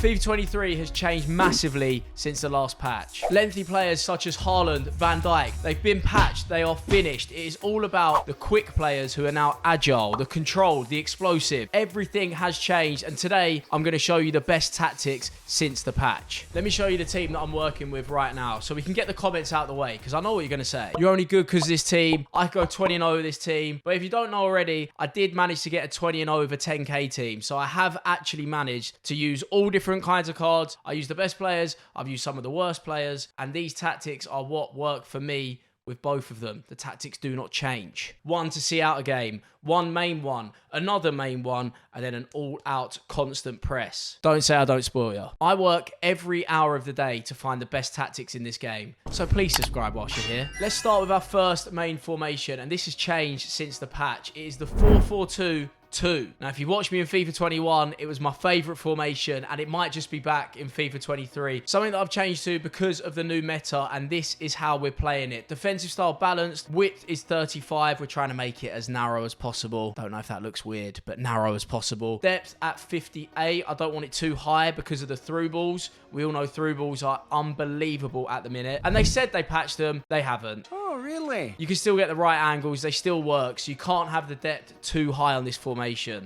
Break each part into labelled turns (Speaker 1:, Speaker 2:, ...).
Speaker 1: FIFA 23 has changed massively since the last patch. Lengthy players such as Haaland, Van Dijk, they've been patched, they are finished. It is all about the quick players who are now agile, the controlled, the explosive. Everything has changed, and today I'm going to show you the best tactics since the patch. Let me show you the team that I'm working with right now so we can get the comments out of the way, because I know what you're going to say. You're only good because of this team. I go 20-0 with this team. But if you don't know already, I did manage to get a 20-0 with a 10k team. So I have actually managed to use all different kinds of cards. I use the best players, I've used some of the worst players, and these tactics are what work for me with both of them. The tactics do not change. One to see out a game, one main one, another main one, and then an all-out constant press. Don't say I don't spoil you. I work every hour of the day to find the best tactics in this game, so please subscribe whilst you're here. Let's start with our first main formation, and this has changed since the patch. It is the 4-4-2. Now, if you watched me in FIFA 21, it was my favourite formation, and it might just be back in FIFA 23. Something that I've changed to because of the new meta, and this is how we're playing it. Defensive style balanced, width is 35. We're trying to make it as narrow as possible. Don't know if that looks weird, but narrow as possible. Depth at 58. I don't want it too high because of the through balls. We all know through balls are unbelievable at the minute, and they said they patched them. They haven't.
Speaker 2: Oh, really?
Speaker 1: You can still get the right angles. They still work, so you can't have the depth too high on this formation.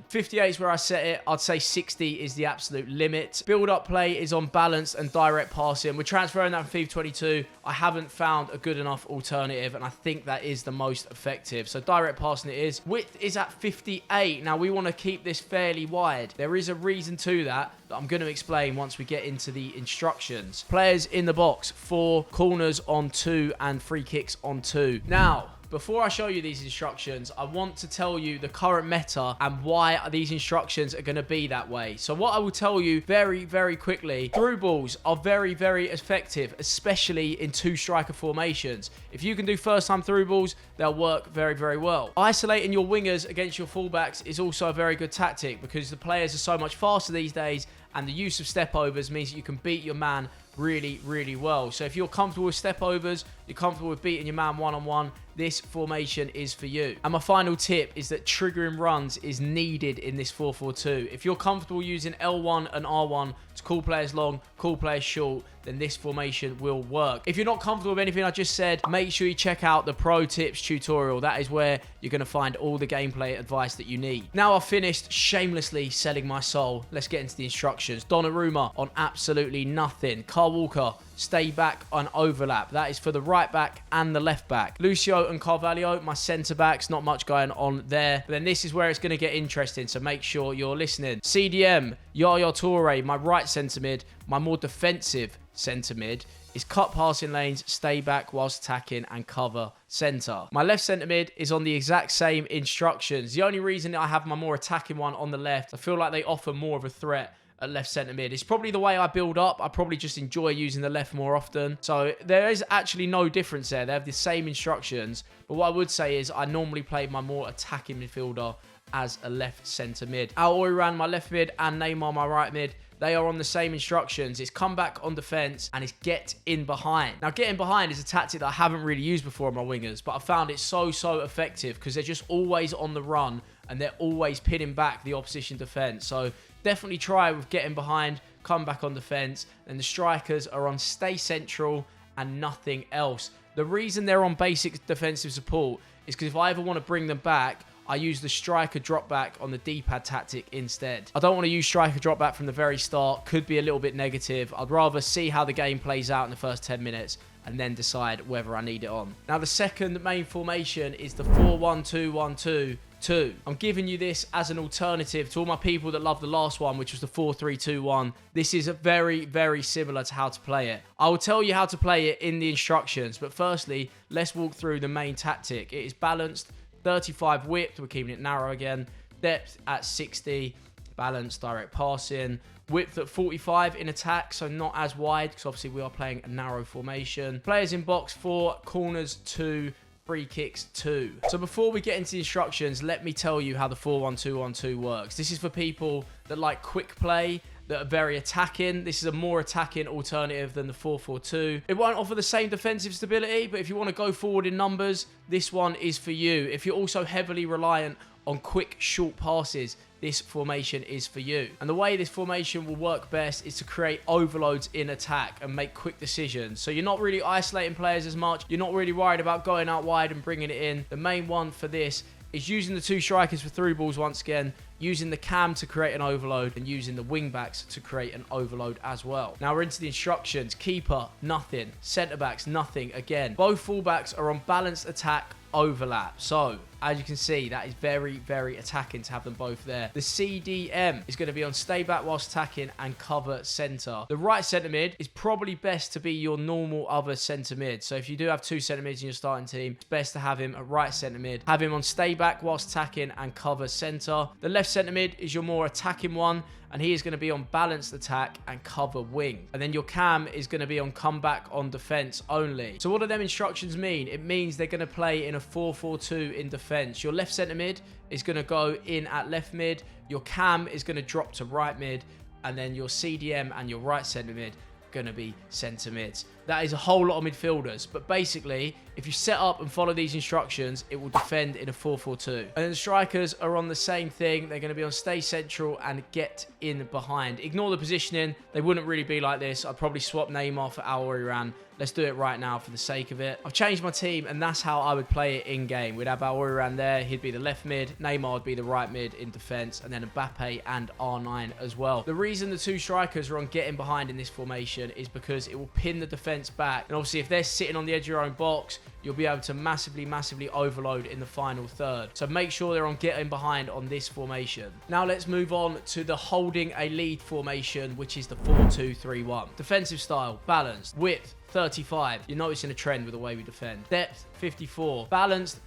Speaker 1: 58 is where I set it. I'd say 60 is the absolute limit. Build-up play is on balance and direct passing. We're transferring that from FIFA 22. I haven't found a good enough alternative, and I think that is the most effective. So direct passing it is. Width is at 58. Now, we want to keep this fairly wide. There is a reason to that I'm going to explain once we get into the instructions. Players in the box, 4, corners on 2, and free kicks on 2. Now, before I show you these instructions, I want to tell you the current meta and why these instructions are going to be that way. So what I will tell you very, very quickly, through balls are very, very effective, especially in 2 striker formations. If you can do first time through balls, they'll work very, very well. Isolating your wingers against your fullbacks is also a very good tactic because the players are so much faster these days, and the use of step overs means that you can beat your man really, really well. So if you're comfortable with step overs, you're comfortable with beating your man one-on-one, this formation is for you. And my final tip is that triggering runs is needed in this 4-4-2. If you're comfortable using L1 and R1 to call players long, call players short, then this formation will work. If you're not comfortable with anything I just said, make sure you check out the pro tips tutorial. That is where you're going to find all the gameplay advice that you need. Now I've finished shamelessly selling my soul. Let's get into the instructions. Donnarumma on absolutely nothing. Carl Walker, stay back on overlap. That is for the right back and the left back. Lucio and Carvalho, my centre backs, not much going on there. But then this is where it's going to get interesting, so make sure you're listening. CDM, Yaya Toure, my right centre mid, my more defensive centre mid, is cut passing lanes, stay back whilst attacking, and cover centre. My left centre mid is on the exact same instructions. The only reason I have my more attacking one on the left, I feel like they offer more of a threat at left centre mid. It's probably the way I build up. I probably just enjoy using the left more often. So there is actually no difference there. They have the same instructions. But what I would say is I normally play my more attacking midfielder as a left centre mid. Al Oyran, my left mid, and Neymar, my right mid, they are on the same instructions. It's come back on defense and it's get in behind. Now, getting behind is a tactic that I haven't really used before on my wingers, but I found it so effective because they're just always on the run and they're always pinning back the opposition defense. So definitely try with getting behind, come back on defense, and the strikers are on stay central and nothing else. The reason they're on basic defensive support is because if I ever want to bring them back, I use the striker drop back on the D-pad tactic instead. I don't want to use striker drop back from the very start. Could be a little bit negative. I'd rather see how the game plays out in the first 10 minutes and then decide whether I need it on. Now, the second main formation is the 4-1-2-1-2. I'm giving you this as an alternative to all my people that love the last one, which was the 4-3-2-1. This is very, very similar to how to play it. I will tell you how to play it in the instructions, but firstly, let's walk through the main tactic. It is balanced, 35 width, we're keeping it narrow again, depth at 60, balance, direct passing, width at 45 in attack, so not as wide, because obviously we are playing a narrow formation. Players in box 4, corners 2, free kicks 2. So before we get into the instructions, let me tell you how the 4-1-2-1-2 works. This is for people that like quick play, that are very attacking. This is a more attacking alternative than the 4-4-2. It won't offer the same defensive stability, but if you want to go forward in numbers, this one is for you. If you're also heavily reliant on quick, short passes, this formation is for you. And the way this formation will work best is to create overloads in attack and make quick decisions. So you're not really isolating players as much. You're not really worried about going out wide and bringing it in. The main one for this is using the 2 strikers for through balls once again, using the cam to create an overload, and using the wing backs to create an overload as well. Now we're into the instructions. Keeper, nothing. Centre backs, nothing. Again, both fullbacks are on balanced attack overlap. So as you can see, that is very, very attacking to have them both there. The CDM is going to be on stay back whilst attacking and cover centre. The right centre mid is probably best to be your normal other centre mid. So if you do have 2 centre mids in your starting team, it's best to have him at right centre mid. Have him on stay back whilst attacking and cover centre. The left centre mid is your more attacking one, and he is going to be on balanced attack and cover wing. And then your cam is going to be on comeback on defense only. So what do them instructions mean? It means they're going to play in a 4-4-2 in defense. Your left centre mid is going to go in at left mid. Your cam is going to drop to right mid. And then your CDM and your right centre mid going to be centre mids. That is a whole lot of midfielders, but basically if you set up and follow these instructions, it will defend in a 4-4-2. And then the strikers are on the same thing. They're going to be on stay central and get in behind. Ignore the positioning. They wouldn't really be like this. I'd probably swap Neymar for Al-Oriran. Let's do it right now for the sake of it. I've changed my team, and that's how I would play it in game. We'd have Al-Oriran there. He'd be the left mid. Neymar would be the right mid in defense, and then Mbappe and R9 as well. The reason the 2 strikers are on getting behind in this formation is because it will pin the defense back. And obviously if they're sitting on the edge of your own box, you'll be able to massively overload in the final third. So make sure they're on getting behind on this formation. Now let's move on to the holding a lead formation, which is the 4-2-3-1. Defensive style, balanced. Width, 35. You're noticing a trend with the way we defend. Depth, 54. Balanced.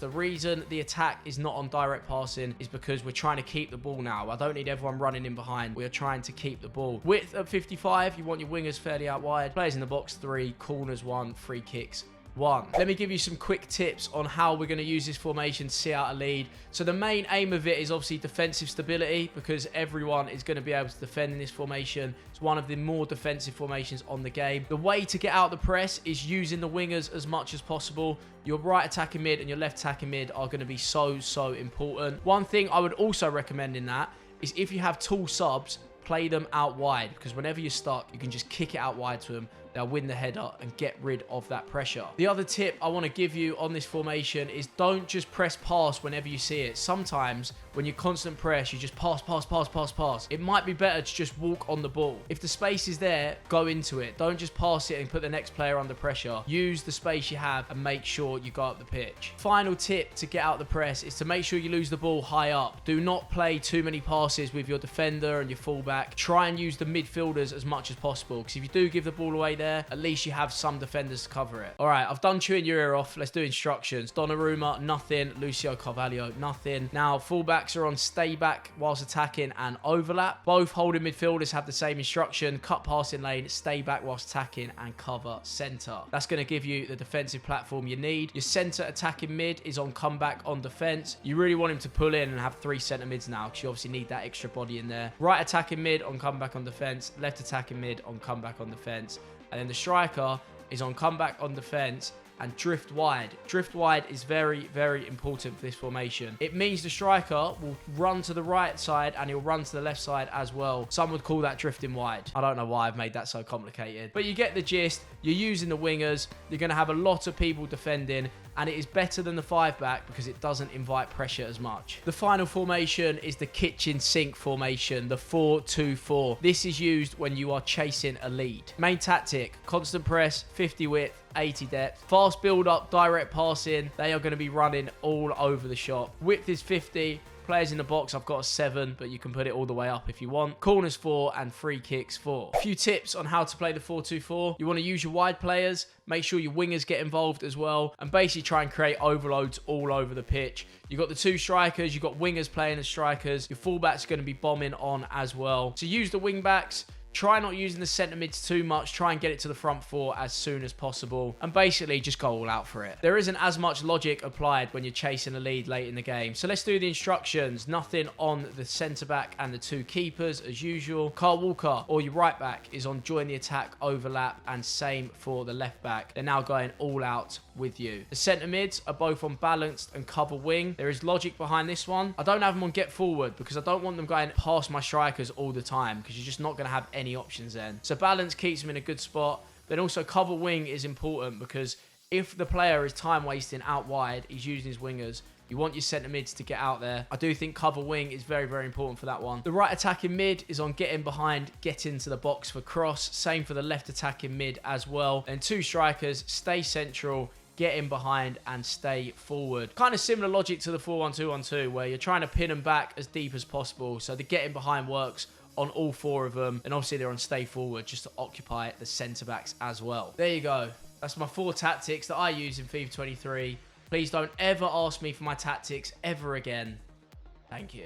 Speaker 1: The reason the attack is not on direct passing is because we're trying to keep the ball now. I don't need everyone running in behind. We are trying to keep the ball. Width at 55. You want your wingers fairly out wide. Players in the box 3. Corners 1. Free kicks 1. Let me give you some quick tips on how we're going to use this formation to see out a lead. So the main aim of it is obviously defensive stability, because everyone is going to be able to defend in this formation. It's one of the more defensive formations on the game. The way to get out the press is using the wingers as much as possible. Your right attacking mid and your left attacking mid are going to be so important. One thing I would also recommend in that is if you have tall subs, play them out wide, because whenever you're stuck, you can just kick it out wide to them. They'll win the header and get rid of that pressure. The other tip I want to give you on this formation is don't just press pass whenever you see it. Sometimes when you constant press, you just pass. It might be better to just walk on the ball. If the space is there, go into it. Don't just pass it and put the next player under pressure. Use the space you have and make sure you go up the pitch. Final tip to get out the press is to make sure you lose the ball high up. Do not play too many passes with your defender and your fullback. Try and use the midfielders as much as possible, because if you do give the ball away there, at least you have some defenders to cover it. All right, I've done chewing your ear off. Let's do instructions. Donnarumma, nothing. Lucio Carvalho, nothing. Now, fullbacks are on stay back whilst attacking and overlap. Both holding midfielders have the same instruction. Cut passing lane, stay back whilst attacking and cover centre. That's going to give you the defensive platform you need. Your centre attacking mid is on comeback on defence. You really want him to pull in and have 3 centre mids now, because you obviously need that extra body in there. Right attacking mid on comeback on defence. Left attacking mid on comeback on defence. And then the striker is on comeback on defense and drift wide. Drift wide is very important for this formation. It means the striker will run to the right side and he'll run to the left side as well. Some would call that drifting wide. I don't know why I've made that so complicated, but you get the gist. You're using the wingers. You're going to have a lot of people defending, and it is better than the 5-back because it doesn't invite pressure as much. The final formation is the kitchen sink formation, the 4-2-4. This is used when you are chasing a lead. Main tactic, constant press, 50 width, 80 depth. Fast build up, direct passing. They are going to be running all over the shop. Width is 50. Players in the box, I've got a 7, but you can put it all the way up if you want. Corners 4 and free kicks 4. A few tips on how to play the 4-2-4. You want to use your wide players. Make sure your wingers get involved as well, and basically try and create overloads all over the pitch. You've got the 2 strikers. You've got wingers playing as strikers. Your fullbacks are going to be bombing on as well. So use the wing backs. Try not using the centre mids too much. Try and get it to the front four as soon as possible. And basically just go all out for it. There isn't as much logic applied when you're chasing a lead late in the game. So let's do the instructions. Nothing on the centre back and the two keepers as usual. Kyle Walker, or your right back, is on join the attack, overlap, and same for the left back. They're now going all out with you. The centre mids are both on balanced and cover wing. There is logic behind this one. I don't have them on get forward because I don't want them going past my strikers all the time because you're just not going to have any options then. So balance keeps them in a good spot. Then also cover wing is important because if the player is time wasting out wide, he's using his wingers. You want your centre mids to get out there. I do think cover wing is very, very important for that one. The right attacking mid is on getting behind, get into the box for cross. Same for the left attacking mid as well. And two strikers, stay central, get in behind and stay forward. Kind of similar logic to the 4-1-2-1-2 where you're trying to pin them back as deep as possible. So the getting behind works on all four of them. And obviously they're on stay forward just to occupy the centre backs as well. There you go. That's my 4 tactics that I use in FIFA 23. Please don't ever ask me for my tactics ever again. Thank you.